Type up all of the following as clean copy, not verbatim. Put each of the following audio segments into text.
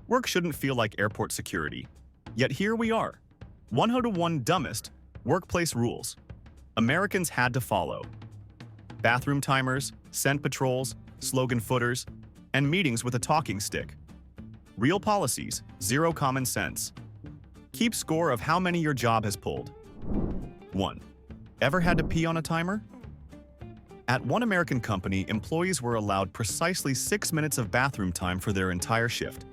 Work shouldn't feel like airport security. Yet here we are. 101 dumbest workplace rules Americans had to follow. Bathroom timers, scent patrols, slogan footers, and meetings with a talking stick. Real policies, zero common sense. Keep score of how many your job has pulled. 1. Ever had to pee on a timer? At one American company, employees were allowed precisely 6 minutes of bathroom time for their entire shift.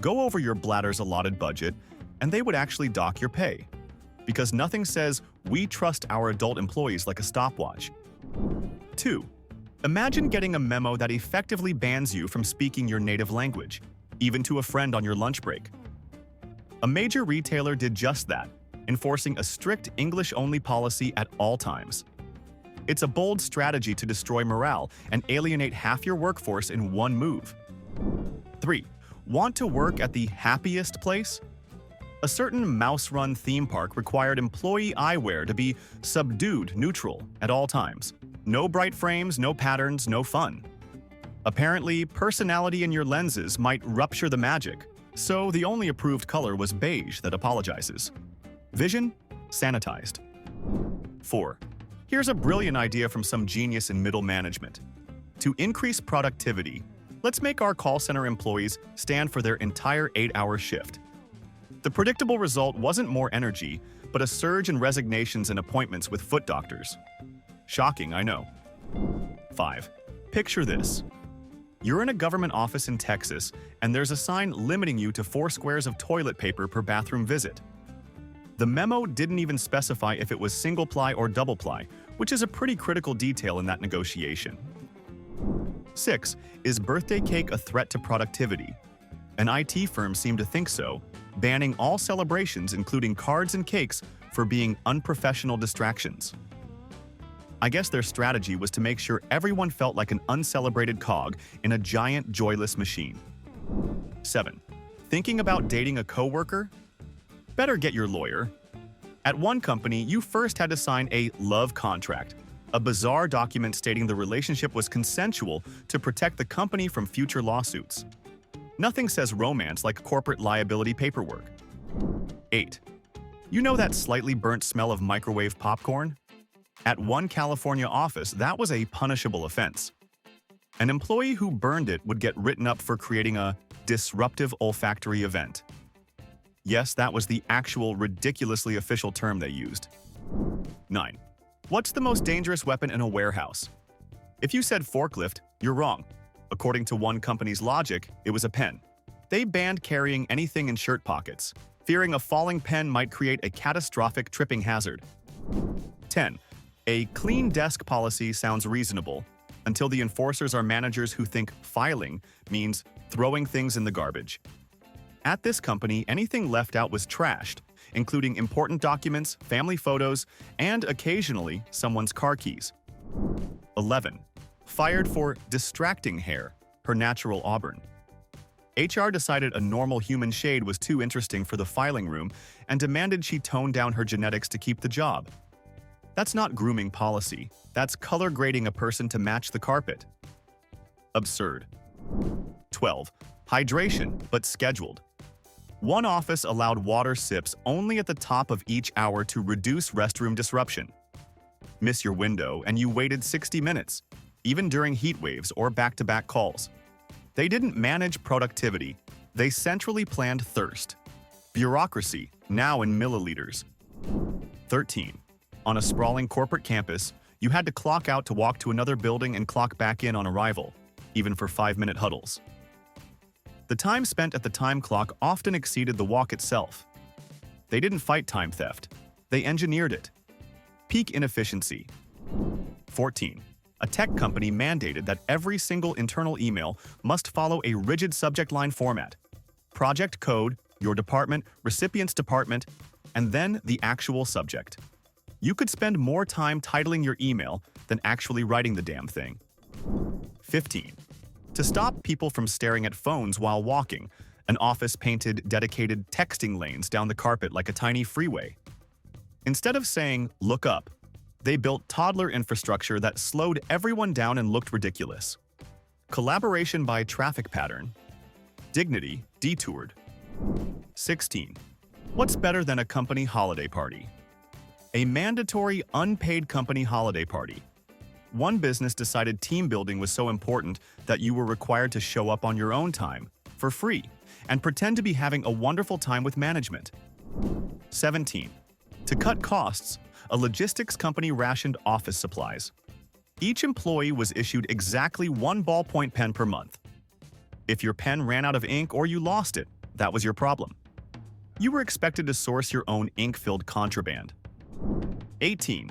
Go over your bladder's allotted budget, and they would actually dock your pay. Because nothing says, we trust our adult employees like a stopwatch. 2. Imagine getting a memo that effectively bans you from speaking your native language, even to a friend on your lunch break. A major retailer did just that, enforcing a strict English-only policy at all times. It's a bold strategy to destroy morale and alienate half your workforce in one move. 3. Want to work at the happiest place? A certain mouse-run theme park required employee eyewear to be subdued neutral at all times. No bright frames, no patterns, no fun. Apparently, personality in your lenses might rupture the magic, so the only approved color was beige that apologizes. Vision? Sanitized. 4. Here's a brilliant idea from some genius in middle management. To increase productivity, let's make our call center employees stand for their entire 8-hour shift. The predictable result wasn't more energy, but a surge in resignations and appointments with foot doctors. Shocking, I know. 5. Picture this. You're in a government office in Texas, and there's a sign limiting you to 4 squares of toilet paper per bathroom visit. The memo didn't even specify if it was single-ply or double-ply, which is a pretty critical detail in that negotiation. 6. Is birthday cake a threat to productivity? An IT firm seemed to think so, banning all celebrations, including cards and cakes, for being unprofessional distractions. I guess their strategy was to make sure everyone felt like an uncelebrated cog in a giant, joyless machine. 7. Thinking about dating a coworker? Better get your lawyer. At one company, you first had to sign a love contract, a bizarre document stating the relationship was consensual to protect the company from future lawsuits. Nothing says romance like corporate liability paperwork. 8. You know that slightly burnt smell of microwave popcorn? At one California office, that was a punishable offense. An employee who burned it would get written up for creating a disruptive olfactory event. Yes, that was the actual ridiculously official term they used. 9. What's the most dangerous weapon in a warehouse? If you said forklift, you're wrong. According to one company's logic, it was a pen. They banned carrying anything in shirt pockets, fearing a falling pen might create a catastrophic tripping hazard. 10. A clean desk policy sounds reasonable, until the enforcers are managers who think filing means throwing things in the garbage. At this company, anything left out was trashed, including important documents, family photos, and occasionally someone's car keys. 11. Fired for distracting hair, her natural auburn. HR decided a normal human shade was too interesting for the filing room and demanded she tone down her genetics to keep the job. That's not grooming policy. That's color grading a person to match the carpet. Absurd. 12. Hydration, but scheduled. One office allowed water sips only at the top of each hour to reduce restroom disruption. Miss your window, and you waited 60 minutes, even during heat waves or back-to-back calls. They didn't manage productivity. They centrally planned thirst. Bureaucracy, now in milliliters. 13. On a sprawling corporate campus, you had to clock out to walk to another building and clock back in on arrival, even for 5-minute huddles. The time spent at the time clock often exceeded the walk itself. They didn't fight time theft. They engineered it. Peak inefficiency. 14. A tech company mandated that every single internal email must follow a rigid subject line format. Project code, your department, recipient's department, and then the actual subject. You could spend more time titling your email than actually writing the damn thing. 15. To stop people from staring at phones while walking, an office painted dedicated texting lanes down the carpet like a tiny freeway. Instead of saying, "Look up," they built toddler infrastructure that slowed everyone down and looked ridiculous. Collaboration by traffic pattern. Dignity detoured. 16. What's better than a company holiday party? A mandatory unpaid company holiday party. One business decided team building was so important that you were required to show up on your own time, for free, and pretend to be having a wonderful time with management. 17. To cut costs, a logistics company rationed office supplies. Each employee was issued exactly one ballpoint pen per month. If your pen ran out of ink or you lost it, that was your problem. You were expected to source your own ink-filled contraband. 18.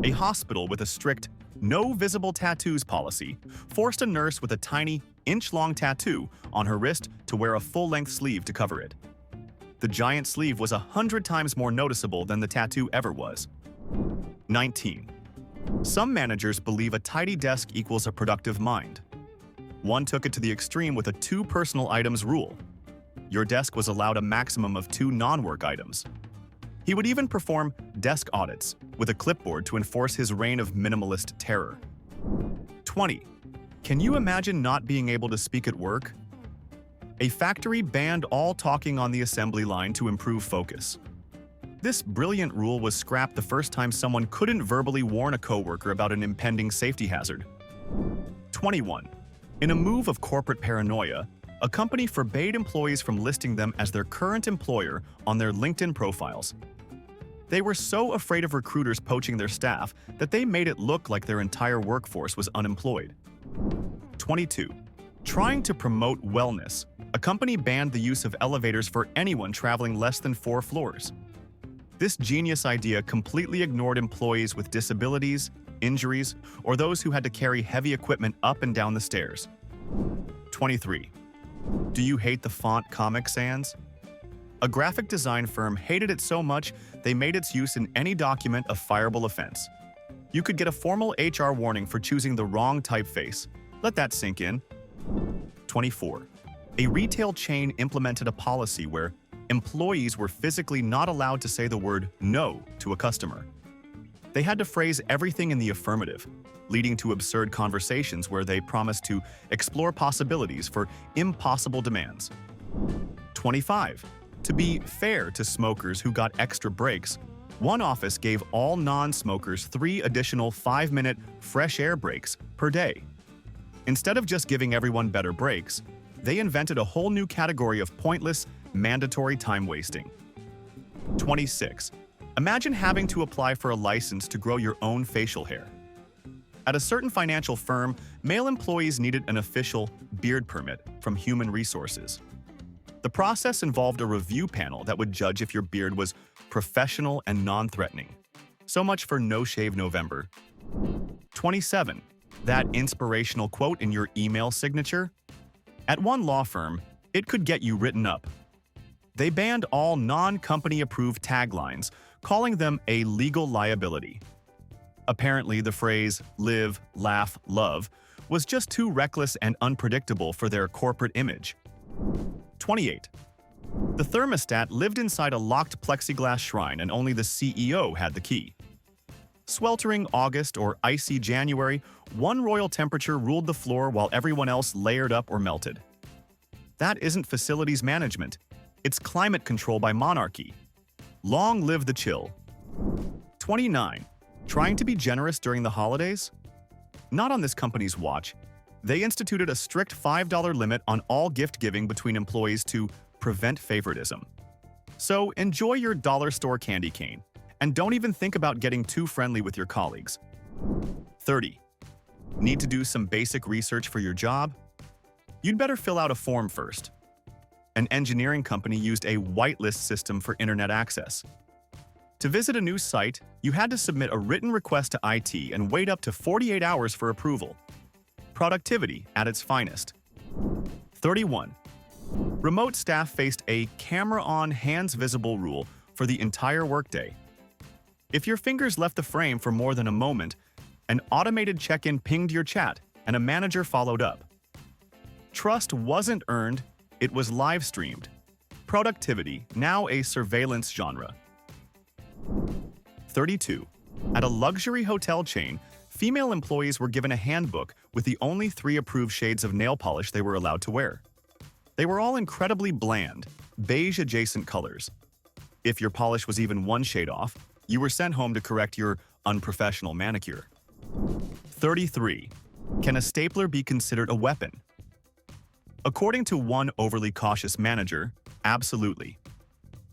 A hospital with a strict no visible tattoos policy forced a nurse with a tiny, inch-long tattoo on her wrist to wear a full-length sleeve to cover it. The giant sleeve was 100 times more noticeable than the tattoo ever was. 19. Some managers believe a tidy desk equals a productive mind. One took it to the extreme with a 2 personal items rule. Your desk was allowed a maximum of 2 non-work items. He would even perform desk audits with a clipboard to enforce his reign of minimalist terror. 20. Can you imagine not being able to speak at work? A factory banned all talking on the assembly line to improve focus. This brilliant rule was scrapped the first time someone couldn't verbally warn a coworker about an impending safety hazard. 21. In a move of corporate paranoia, a company forbade employees from listing them as their current employer on their LinkedIn profiles. They were so afraid of recruiters poaching their staff that they made it look like their entire workforce was unemployed. 22. Trying to promote wellness, a company banned the use of elevators for anyone traveling less than 4 floors. This genius idea completely ignored employees with disabilities, injuries, or those who had to carry heavy equipment up and down the stairs. 23. Do you hate the font Comic Sans? A graphic design firm hated it so much they made its use in any document a fireable offense. You could get a formal HR warning for choosing the wrong typeface. Let that sink in. 24. A retail chain implemented a policy where employees were physically not allowed to say the word no to a customer. They had to phrase everything in the affirmative, leading to absurd conversations where they promised to explore possibilities for impossible demands. 25. To be fair to smokers who got extra breaks, one office gave all non-smokers 3 additional 5-minute fresh air breaks per day. Instead of just giving everyone better breaks, they invented a whole new category of pointless, mandatory time wasting. 26. Imagine having to apply for a license to grow your own facial hair. At a certain financial firm, male employees needed an official beard permit from Human Resources. The process involved a review panel that would judge if your beard was professional and non-threatening. So much for No Shave November. 27. That inspirational quote in your email signature? At one law firm, it could get you written up. They banned all non-company approved taglines, calling them a legal liability. Apparently, the phrase live, laugh, love was just too reckless and unpredictable for their corporate image. 28. The thermostat lived inside a locked plexiglass shrine and only the CEO had the key. Sweltering August or icy January, one royal temperature ruled the floor while everyone else layered up or melted. That isn't facilities management. It's climate control by monarchy. Long live the chill. 29. Trying to be generous during the holidays? Not on this company's watch. They instituted a strict $5 limit on all gift giving between employees to prevent favoritism. So enjoy your dollar store candy cane, and don't even think about getting too friendly with your colleagues. 30. Need to do some basic research for your job? You'd better fill out a form first. An engineering company used a whitelist system for internet access. To visit a new site, you had to submit a written request to IT and wait up to 48 hours for approval. Productivity at its finest. 31. Remote staff faced a camera-on, hands-visible rule for the entire workday. If your fingers left the frame for more than a moment, an automated check-in pinged your chat and a manager followed up. Trust wasn't earned, it was live-streamed. Productivity, now a surveillance genre. 32. At a luxury hotel chain, female employees were given a handbook with the only 3 approved shades of nail polish they were allowed to wear. They were all incredibly bland, beige-adjacent colors. If your polish was even one shade off, you were sent home to correct your unprofessional manicure. 33. Can a stapler be considered a weapon? According to one overly cautious manager, absolutely.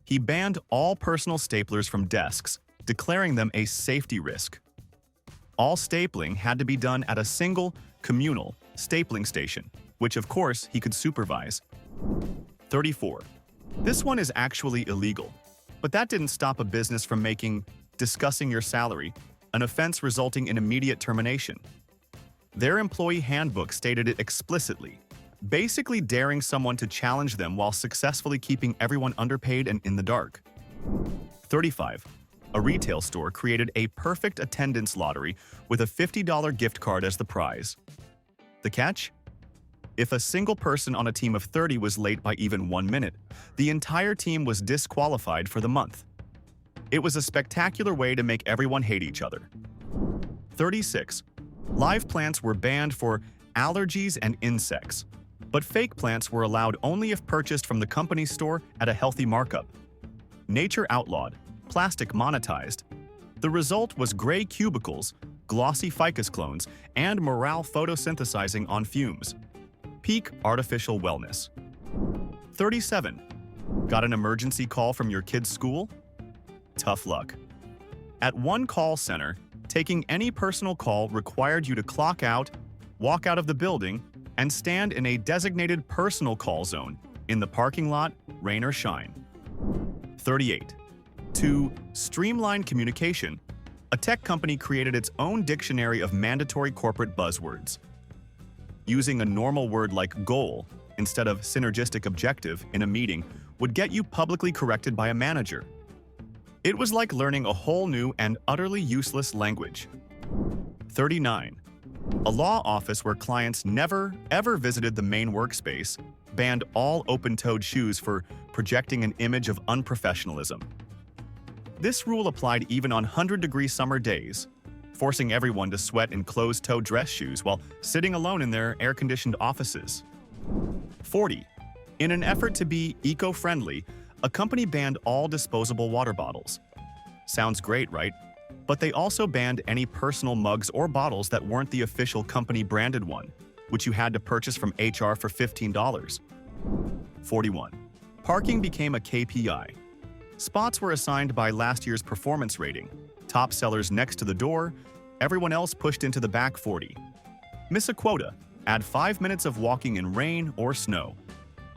He banned all personal staplers from desks, declaring them a safety risk. All stapling had to be done at a single, communal stapling station, which of course he could supervise. 34. This one is actually illegal, but that didn't stop a business from making discussing your salary an offense resulting in immediate termination. Their employee handbook stated it explicitly, basically daring someone to challenge them while successfully keeping everyone underpaid and in the dark. 35. A retail store created a perfect attendance lottery with a $50 gift card as the prize. The catch? If a single person on a team of 30 was late by even 1 minute, the entire team was disqualified for the month. It was a spectacular way to make everyone hate each other. 36. Live plants were banned for allergies and insects, but fake plants were allowed only if purchased from the company store at a healthy markup. Nature outlawed, plastic monetized. The result was gray cubicles, glossy ficus clones, and morale photosynthesizing on fumes. Peak artificial wellness. 37. Got an emergency call from your kid's school? Tough luck. At one call center, taking any personal call required you to clock out, walk out of the building, and stand in a designated personal call zone in the parking lot, rain or shine. 38. To streamline communication, a tech company created its own dictionary of mandatory corporate buzzwords. Using a normal word like goal instead of synergistic objective in a meeting would get you publicly corrected by a manager. It was like learning a whole new and utterly useless language. 39. A law office where clients never, ever visited the main workspace banned all open-toed shoes for projecting an image of unprofessionalism. This rule applied even on 100-degree summer days, forcing everyone to sweat in closed-toe dress shoes while sitting alone in their air-conditioned offices. 40. In an effort to be eco-friendly, a company banned all disposable water bottles. Sounds great, right? But they also banned any personal mugs or bottles that weren't the official company-branded one, which you had to purchase from HR for $15. 41. Parking became a KPI. Spots were assigned by last year's performance rating. Top sellers next to the door, everyone else pushed into the back 40. Miss a quota, add 5 minutes of walking in rain or snow.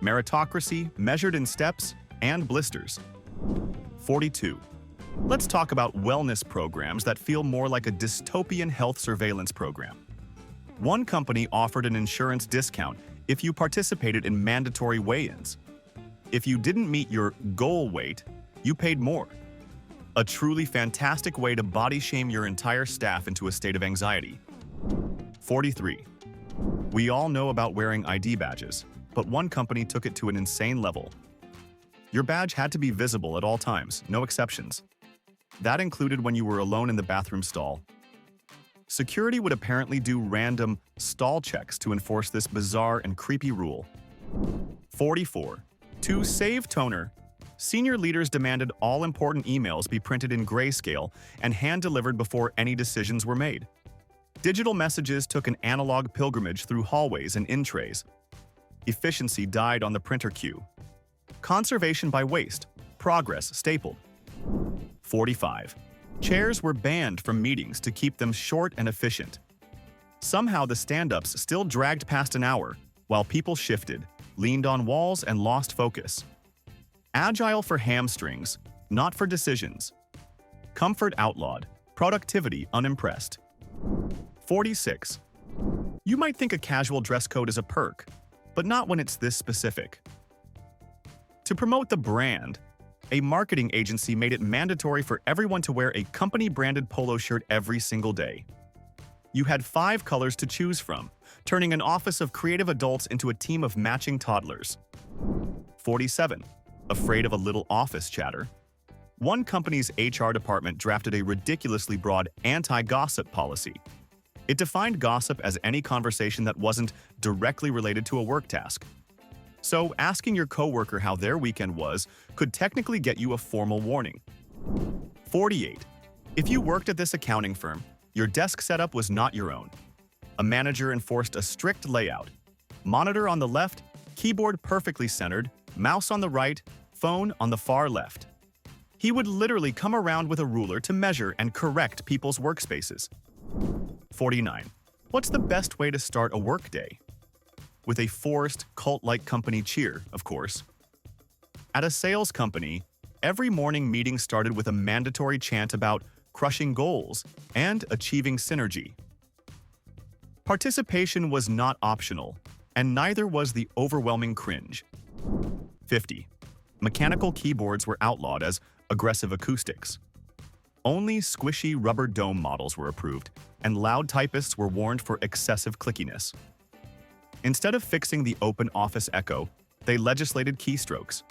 Meritocracy measured in steps and blisters. 42. Let's talk about wellness programs that feel more like a dystopian health surveillance program. One company offered an insurance discount if you participated in mandatory weigh-ins. If you didn't meet your goal weight, you paid more. A truly fantastic way to body shame your entire staff into a state of anxiety. 43. We all know about wearing ID badges, but one company took it to an insane level. Your badge had to be visible at all times, no exceptions. That included when you were alone in the bathroom stall. Security would apparently do random stall checks to enforce this bizarre and creepy rule. 44. To save toner, senior leaders demanded all important emails be printed in grayscale and hand-delivered before any decisions were made. Digital messages took an analog pilgrimage through hallways and in trays. Efficiency died on the printer queue. Conservation by waste, progress stapled. 45. Chairs were banned from meetings to keep them short and efficient. Somehow the stand-ups still dragged past an hour, while people shifted, leaned on walls, and lost focus. Agile for hamstrings, not for decisions. Comfort outlawed, productivity unimpressed. 46. You might think a casual dress code is a perk, but not when it's this specific. To promote the brand, a marketing agency made it mandatory for everyone to wear a company-branded polo shirt every single day. You had 5 colors to choose from, turning an office of creative adults into a team of matching toddlers. 47. Afraid of a little office chatter? One company's HR department drafted a ridiculously broad anti-gossip policy. It defined gossip as any conversation that wasn't directly related to a work task. So asking your coworker how their weekend was could technically get you a formal warning. 48. If you worked at this accounting firm, your desk setup was not your own. A manager enforced a strict layout. Monitor on the left, keyboard perfectly centered, mouse on the right, phone on the far left. He would literally come around with a ruler to measure and correct people's workspaces. 49. What's the best way to start a workday? With a forced, cult-like company cheer, of course. At a sales company, every morning meeting started with a mandatory chant about crushing goals and achieving synergy. Participation was not optional, and neither was the overwhelming cringe. 50. Mechanical keyboards were outlawed as aggressive acoustics. Only squishy rubber dome models were approved, and loud typists were warned for excessive clickiness. Instead of fixing the open office echo, they legislated keystrokes.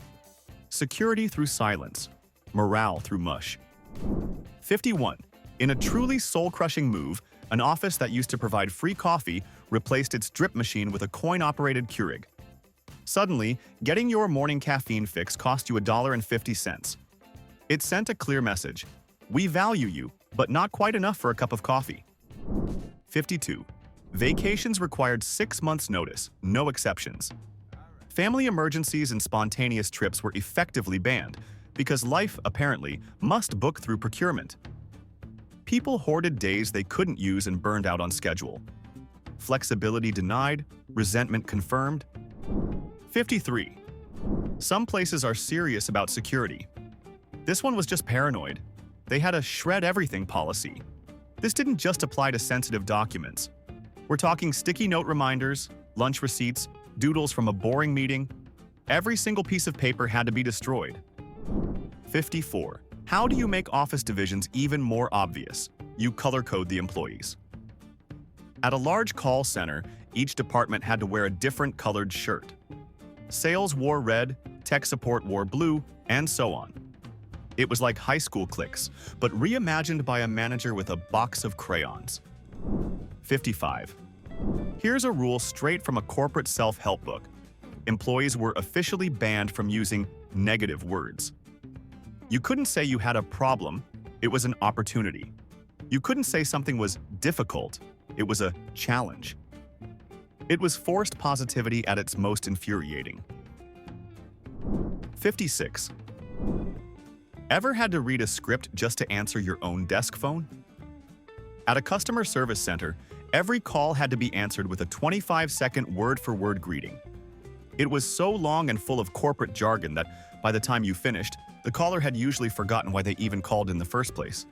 Security through silence, morale through mush. 51. In a truly soul-crushing move, an office that used to provide free coffee replaced its drip machine with a coin-operated Keurig. Suddenly, getting your morning caffeine fix cost you $1.50. It sent a clear message: we value you, but not quite enough for a cup of coffee. 52. Vacations required 6 months' notice, no exceptions. Family emergencies and spontaneous trips were effectively banned, because life, apparently, must book through procurement. People hoarded days they couldn't use and burned out on schedule. Flexibility denied, resentment confirmed. 53. Some places are serious about security. This one was just paranoid. They had a shred everything policy. This didn't just apply to sensitive documents. We're talking sticky note reminders, lunch receipts, doodles from a boring meeting. Every single piece of paper had to be destroyed. 54. How do you make office divisions even more obvious? You color code the employees. At a large call center, each department had to wear a different colored shirt. Sales wore red, tech support wore blue, and so on. It was like high school cliques, but reimagined by a manager with a box of crayons. 55. Here's a rule straight from a corporate self-help book. Employees were officially banned from using negative words. You couldn't say you had a problem, it was an opportunity. You couldn't say something was difficult, it was a challenge. It was forced positivity at its most infuriating. 56. Ever had to read a script just to answer your own desk phone? At a customer service center, every call had to be answered with a 25-second word-for-word greeting. It was so long and full of corporate jargon that by the time you finished, the caller had usually forgotten why they even called in the first place.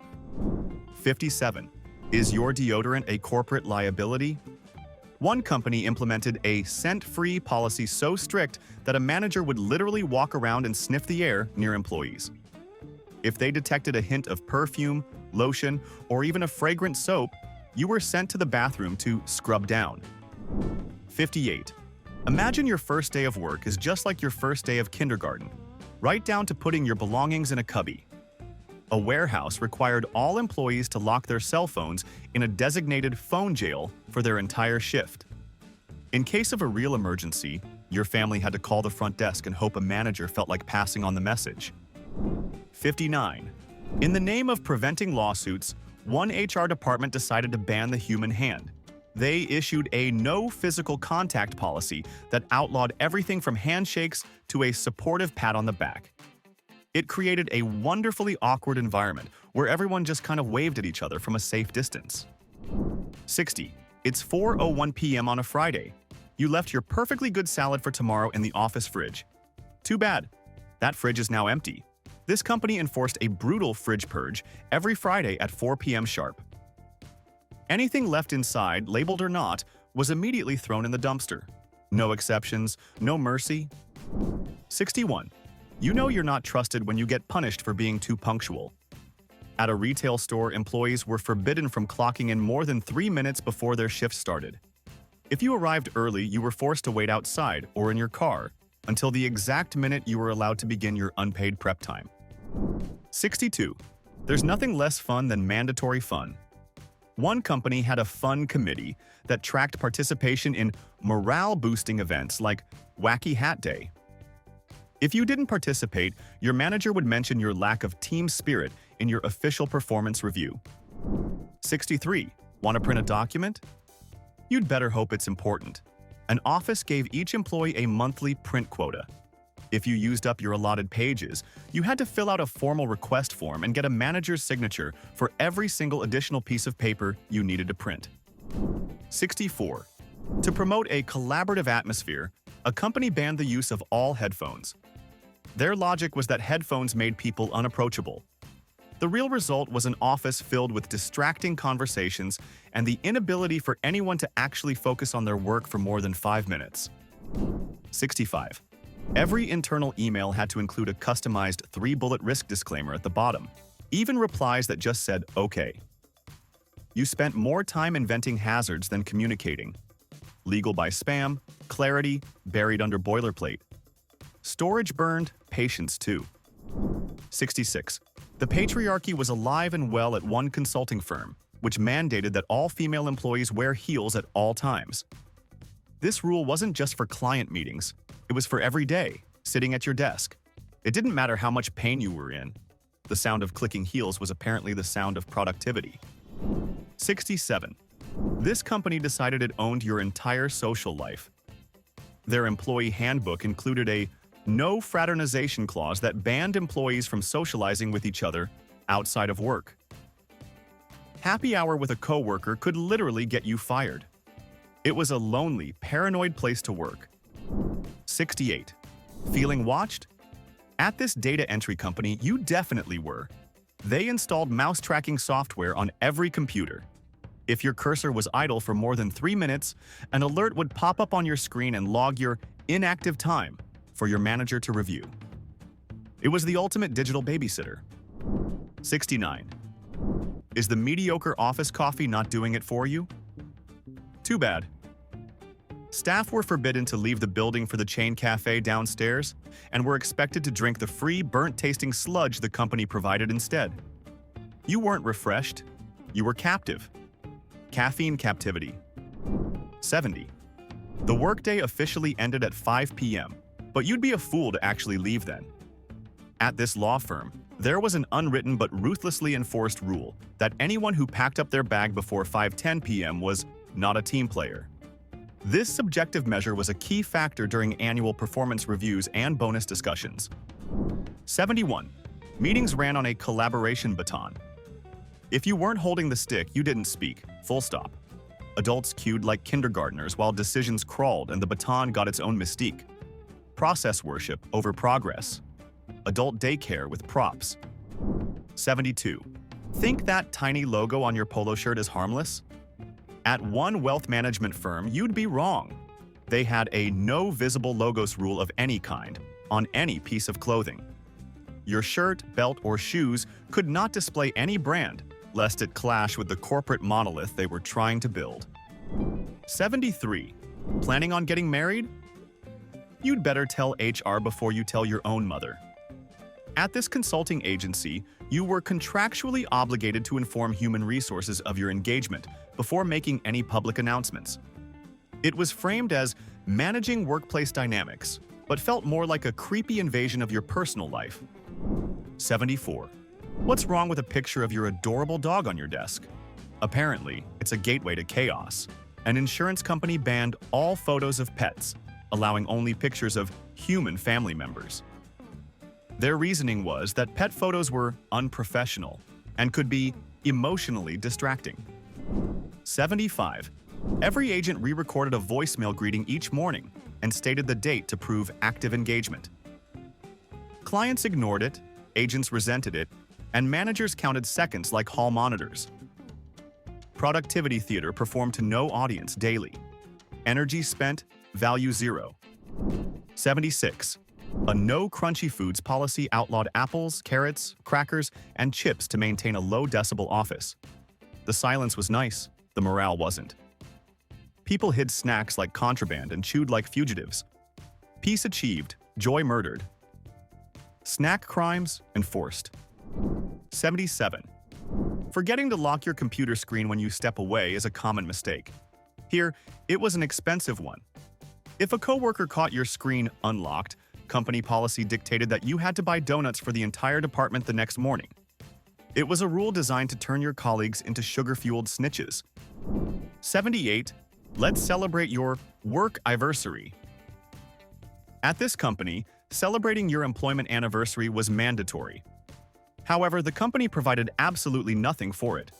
57. Is your deodorant a corporate liability? One company implemented a scent-free policy so strict that a manager would literally walk around and sniff the air near employees. If they detected a hint of perfume, lotion, or even a fragrant soap, you were sent to the bathroom to scrub down. 58. Imagine your first day of work is just like your first day of kindergarten, right down to putting your belongings in a cubby. A warehouse required all employees to lock their cell phones in a designated phone jail for their entire shift. In case of a real emergency, your family had to call the front desk and hope a manager felt like passing on the message. 59. In the name of preventing lawsuits, one HR department decided to ban the human hand. They issued a no physical contact policy that outlawed everything from handshakes to a supportive pat on the back. It created a wonderfully awkward environment where everyone just kind of waved at each other from a safe distance. 60. It's 4:01 p.m. on a Friday. You left your perfectly good salad for tomorrow in the office fridge. Too bad. That fridge is now empty. This company enforced a brutal fridge purge every Friday at 4 p.m. sharp. Anything left inside, labeled or not, was immediately thrown in the dumpster. No exceptions, no mercy. 61. You know you're not trusted when you get punished for being too punctual. At a retail store, employees were forbidden from clocking in more than 3 minutes before their shift started. If you arrived early, you were forced to wait outside or in your car until the exact minute you were allowed to begin your unpaid prep time. 62. There's nothing less fun than mandatory fun. One company had a fun committee that tracked participation in morale-boosting events like Wacky Hat Day. If you didn't participate, your manager would mention your lack of team spirit in your official performance review. 63. Want to print a document? You'd better hope it's important. An office gave each employee a monthly print quota. If you used up your allotted pages, you had to fill out a formal request form and get a manager's signature for every single additional piece of paper you needed to print. 64. To promote a collaborative atmosphere, a company banned the use of all headphones. Their logic was that headphones made people unapproachable. The real result was an office filled with distracting conversations and the inability for anyone to actually focus on their work for more than 5 minutes. 65. Every internal email had to include a customized 3-bullet risk disclaimer at the bottom, even replies that just said, "Okay." You spent more time inventing hazards than communicating. Legal by spam, clarity buried under boilerplate. Storage burned, patience too. 66. The patriarchy was alive and well at one consulting firm, which mandated that all female employees wear heels at all times. This rule wasn't just for client meetings, it was for every day, sitting at your desk. It didn't matter how much pain you were in. The sound of clicking heels was apparently the sound of productivity. 67. This company decided it owned your entire social life. Their employee handbook included a no fraternization clause that banned employees from socializing with each other outside of work. Happy hour with a coworker could literally get you fired. It was a lonely, paranoid place to work. 68. Feeling watched? At this data entry company, you definitely were. They installed mouse tracking software on every computer. If your cursor was idle for more than 3 minutes, an alert would pop up on your screen and log your inactive time for your manager to review. It was the ultimate digital babysitter. 69. Is the mediocre office coffee not doing it for you? Too bad. Staff were forbidden to leave the building for the chain cafe downstairs and were expected to drink the free burnt-tasting sludge the company provided instead. You weren't refreshed, you were captive. Caffeine captivity. 70. The workday officially ended at 5 p.m., but you'd be a fool to actually leave then. At this law firm, there was an unwritten but ruthlessly enforced rule that anyone who packed up their bag before 5:10 p.m. was not a team player. This subjective measure was a key factor during annual performance reviews and bonus discussions. 71. Meetings ran on a collaboration baton. If you weren't holding the stick, you didn't speak, full stop. Adults queued like kindergartners while decisions crawled and the baton got its own mystique. Process worship over progress. Adult daycare with props. 72. Think that tiny logo on your polo shirt is harmless? At one wealth management firm, you'd be wrong. They had a no visible logos rule of any kind on any piece of clothing. Your shirt, belt, or shoes could not display any brand, lest it clash with the corporate monolith they were trying to build. 73. Planning on getting married? You'd better tell HR before you tell your own mother. At this consulting agency, you were contractually obligated to inform human resources of your engagement before making any public announcements. It was framed as managing workplace dynamics, but felt more like a creepy invasion of your personal life. 74. What's wrong with a picture of your adorable dog on your desk? Apparently, it's a gateway to chaos. An insurance company banned all photos of pets, allowing only pictures of human family members. Their reasoning was that pet photos were unprofessional and could be emotionally distracting. 75. Every agent re-recorded a voicemail greeting each morning and stated the date to prove active engagement. Clients ignored it, agents resented it, and managers counted seconds like hall monitors. Productivity theater performed to no audience daily. Energy spent, value zero. 76. A no crunchy foods policy outlawed apples, carrots, crackers, and chips to maintain a low-decibel office. The silence was nice, the morale wasn't. People hid snacks like contraband and chewed like fugitives. Peace achieved, joy murdered. Snack crimes enforced. 77. Forgetting to lock your computer screen when you step away is a common mistake. Here, it was an expensive one. If a coworker caught your screen unlocked, company policy dictated that you had to buy donuts for the entire department the next morning. It was a rule designed to turn your colleagues into sugar-fueled snitches. 78. Let's celebrate your work-iversary. At this company, celebrating your employment anniversary was mandatory. However, the company provided absolutely nothing for it.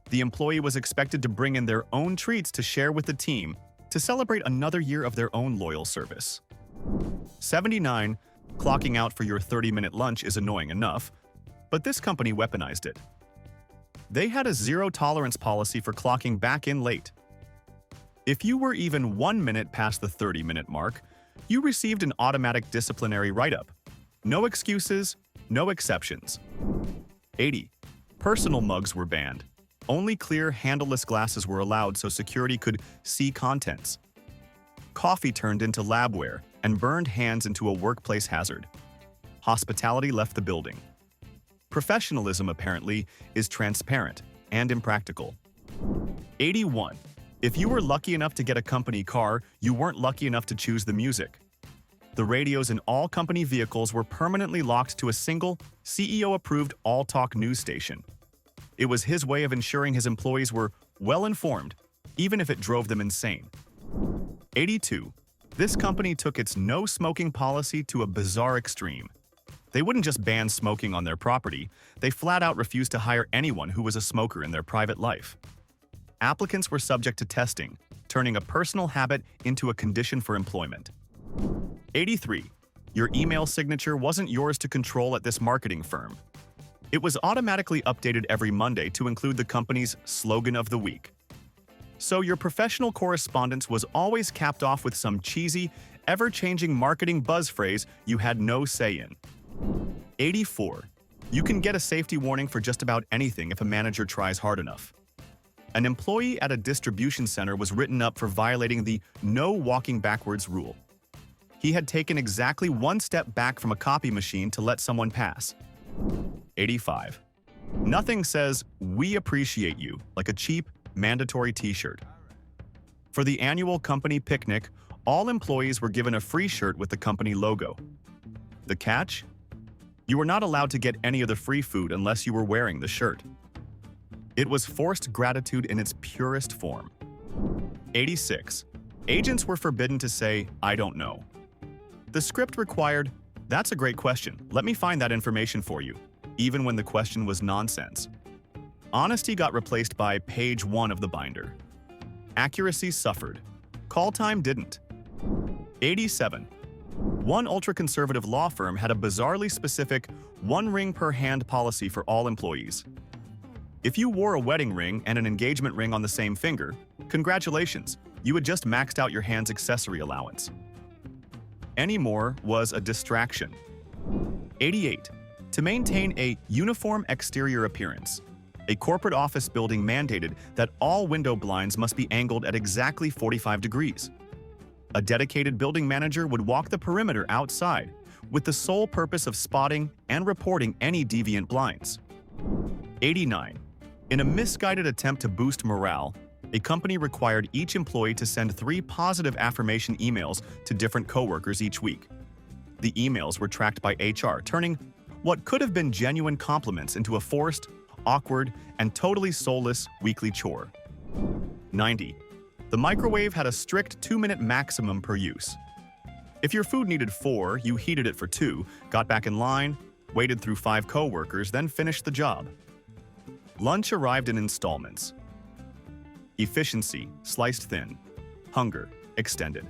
The employee was expected to bring in their own treats to share with the team to celebrate another year of their own loyal service. 79. Clocking out for your 30-minute lunch is annoying enough, but this company weaponized it. They had a zero-tolerance policy for clocking back in late. If you were even 1 minute past the 30-minute mark, you received an automatic disciplinary write-up. No excuses, no exceptions. 80. Personal mugs were banned. Only clear, handleless glasses were allowed so security could see contents. Coffee turned into labware and burned hands into a workplace hazard. Hospitality left the building. Professionalism, apparently, is transparent and impractical. 81. If you were lucky enough to get a company car, you weren't lucky enough to choose the music. The radios in all company vehicles were permanently locked to a single, CEO-approved all-talk news station. It was his way of ensuring his employees were well-informed, even if it drove them insane. 82. This company took its no-smoking policy to a bizarre extreme. They wouldn't just ban smoking on their property, they flat-out refused to hire anyone who was a smoker in their private life. Applicants were subject to testing, turning a personal habit into a condition for employment. 83. Your email signature wasn't yours to control at this marketing firm. It was automatically updated every Monday to include the company's slogan of the week. So your professional correspondence was always capped off with some cheesy, ever-changing marketing buzz phrase you had no say in. 84. You can get a safety warning for just about anything if a manager tries hard enough. An employee at a distribution center was written up for violating the no walking backwards rule. He had taken exactly 1 step back from a copy machine to let someone pass. 85. Nothing says, "We appreciate you," like a cheap, mandatory t-shirt. For the annual company picnic, all employees were given a free shirt with the company logo. The catch? You were not allowed to get any of the free food unless you were wearing the shirt. It was forced gratitude in its purest form. 86. Agents were forbidden to say, "I don't know." The script required, "That's a great question. Let me find that information for you," even when the question was nonsense. Honesty got replaced by page 1 of the binder. Accuracy suffered. Call time didn't. 87. One ultra-conservative law firm had a bizarrely specific 1 ring per hand policy for all employees. If you wore a wedding ring and an engagement ring on the same finger, congratulations, you had just maxed out your hand's accessory allowance. Any more was a distraction. 88. To maintain a uniform exterior appearance, a corporate office building mandated that all window blinds must be angled at exactly 45 degrees. A dedicated building manager would walk the perimeter outside with the sole purpose of spotting and reporting any deviant blinds. 89. In a misguided attempt to boost morale, a company required each employee to send 3 positive affirmation emails to different coworkers each week. The emails were tracked by HR, turning what could have been genuine compliments into a forced, awkward, and totally soulless weekly chore. 90. The microwave had a strict 2-minute maximum per use. If your food needed 4, you heated it for 2, got back in line, waited through 5 coworkers, then finished the job. Lunch arrived in installments. Efficiency sliced thin. Hunger extended.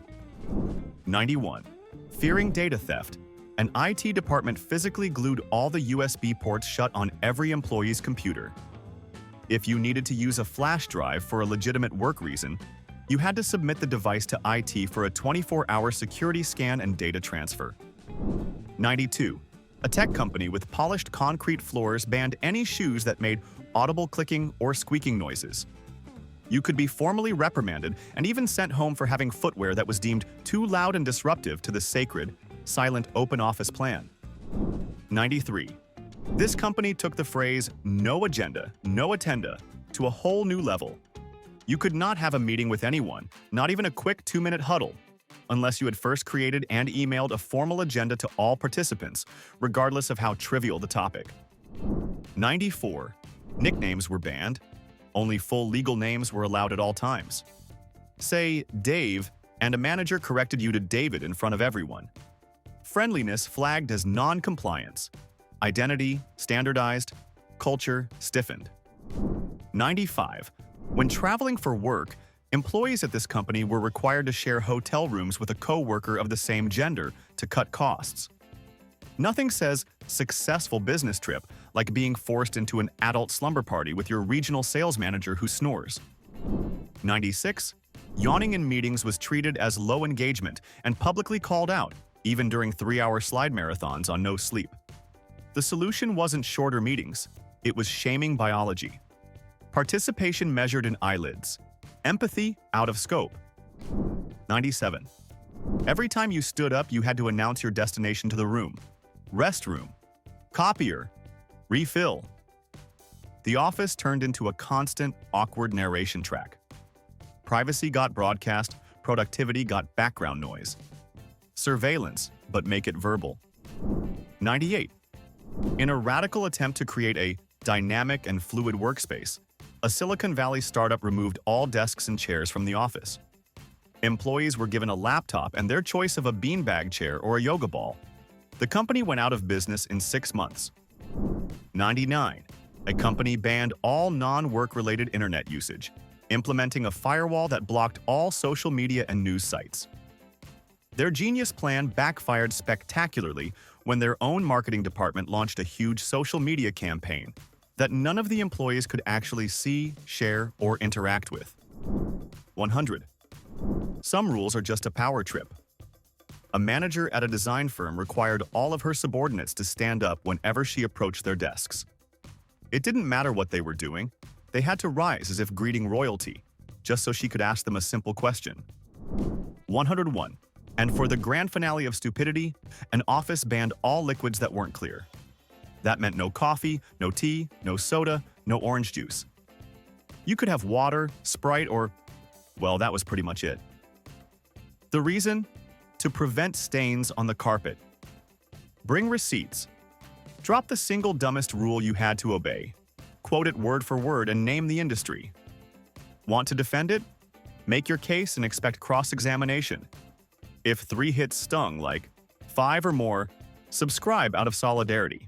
91. Fearing data theft, an IT department physically glued all the USB ports shut on every employee's computer. If you needed to use a flash drive for a legitimate work reason, you had to submit the device to IT for a 24-hour security scan and data transfer. 92. A tech company with polished concrete floors banned any shoes that made audible clicking or squeaking noises. You could be formally reprimanded and even sent home for having footwear that was deemed too loud and disruptive to the sacred, silent open office plan. 93. This company took the phrase "no agenda, no attenda" to a whole new level. You could not have a meeting with anyone, not even a quick 2-minute huddle, unless you had first created and emailed a formal agenda to all participants, regardless of how trivial the topic. 94. Nicknames were banned. Only full legal names were allowed at all times. Say Dave, and a manager corrected you to David in front of everyone. Friendliness flagged as non-compliance. Identity standardized. Culture stiffened. 95. When traveling for work, employees at this company were required to share hotel rooms with a co-worker of the same gender to cut costs. Nothing says successful business trip like being forced into an adult slumber party with your regional sales manager who snores. 96. Yawning in meetings was treated as low engagement and publicly called out, even during 3-hour slide marathons on no sleep. The solution wasn't shorter meetings, it was shaming biology. Participation measured in eyelids. Empathy out of scope. 97. Every time you stood up, you had to announce your destination to the room. Restroom. Copier. Refill. The office turned into a constant, awkward narration track. Privacy got broadcast, productivity got background noise. Surveillance, but make it verbal. 98. In a radical attempt to create a dynamic and fluid workspace, a Silicon Valley startup removed all desks and chairs from the office. Employees were given a laptop and their choice of a beanbag chair or a yoga ball. The company went out of business in 6 months. 99. A company banned all non-work-related internet usage, implementing a firewall that blocked all social media and news sites. Their genius plan backfired spectacularly when their own marketing department launched a huge social media campaign that none of the employees could actually see, share, or interact with. 100. Some rules are just a power trip. A manager at a design firm required all of her subordinates to stand up whenever she approached their desks. It didn't matter what they were doing. They had to rise as if greeting royalty, just so she could ask them a simple question. 101. And for the grand finale of stupidity, an office banned all liquids that weren't clear. That meant no coffee, no tea, no soda, no orange juice. You could have water, Sprite, or, well, that was pretty much it. The reason? To prevent stains on the carpet. Bring receipts. Drop the single dumbest rule you had to obey. Quote it word for word and name the industry. Want to defend it? Make your case and expect cross-examination. If 3 hits stung like 5 or more, subscribe out of solidarity.